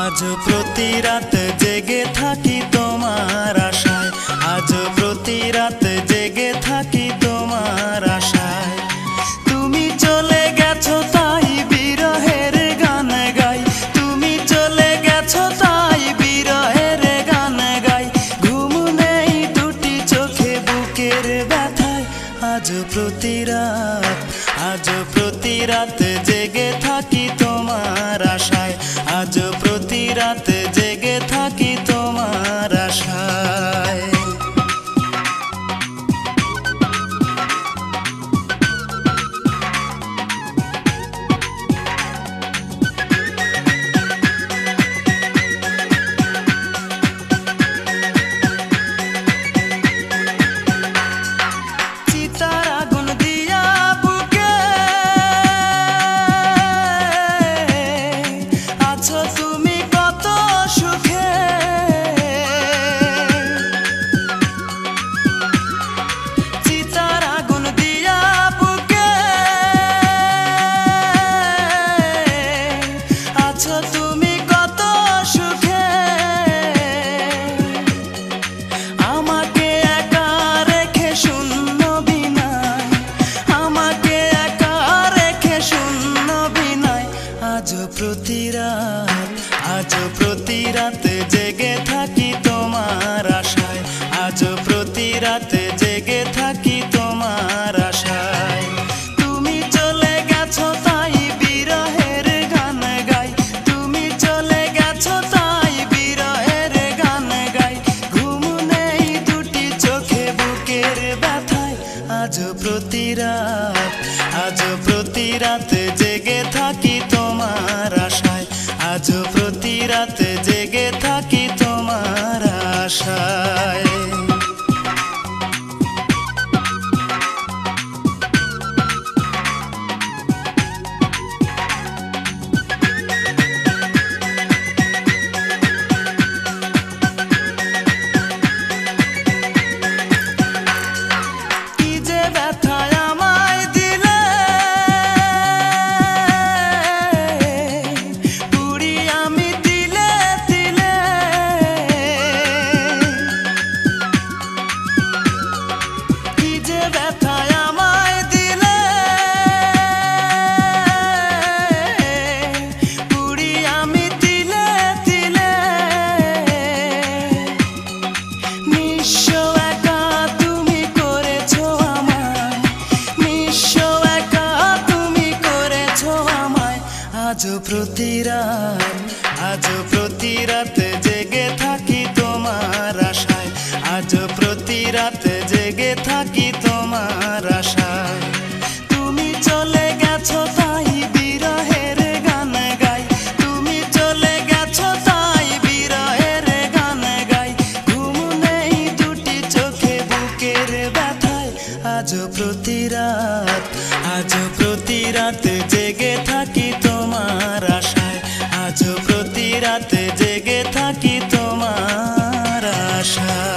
আজ প্রতি রাত জেগে থাকি তোমার আশায়, আজ প্রতি রাত জেগে থাকি তোমার আশায়। তুমি চলে গেছো তাই বিরহের গান গাই, তুমি চলে গেছো তাই বিরহের গান গাই। ঘুম নেই দুটি চোখে বুকের ব্যথায়, আজ প্রতি রাত, আজ প্রতি রাত জেগে থাকি তোমার আশায়, আজ প্রতি রাত জেগে থাকি তোমার আশায়। চিতার আগুন দিয়া বুকে আছো তুমি কত সুখে, চিতার আগুন দিয়া বুকে আছো তুমি কত সুখে। আমাকে একা রেখে শূন্য বিনায়, আমাকে একা রেখে শূন্য বিনায়। আজ প্রতি রাত, আজ প্রতি রাত জেগে থাকি তোমার আশায়, আজ প্রতি রাত জেগে থাকি তোমার আশায়। তুমি চলে গেছো তাই বিরহের গান গাই, তুমি চলে গেছো তাই বিরহের গান গাই। ঘুম নেই দুটি চোখে বুকের ব্যথায়, আজ প্রতি রাত, আজ প্রতি রাত জেগে থাকি তোমার আশায়, আজ প্রতি রাত জেগে থাকি তোমার আশায়। কি যে ব্যথায় আমায় দিলে, পুরি আমি তিলে তিলে। কি যে ব্যথায় আমায় দিলে, পুরি আমি তিলে তিলে। নিঃস্ব একা তুমি করেছো আমায়, নিঃস্ব একা তুমি করেছো আমায়। আজ প্রতি রাত, আজ প্রতি রাত জেগে থাকি তোমার আশায়, আজ প্রতি রাত জেগে থাকি তোমার আশায়। তুমি চলে গেছো তাই বিরহের গান গাই, তুমি চলে গেছো তাই বিরহের গান গাই। ঘুম নেই দুটি চোখে বুকের ব্যথায়, আজ প্রতি রাত, আজ প্রতি রাত জেগে থাকি তোমার আশায়, আজ প্রতি রাত জেগে থাকি তোমার আশায়।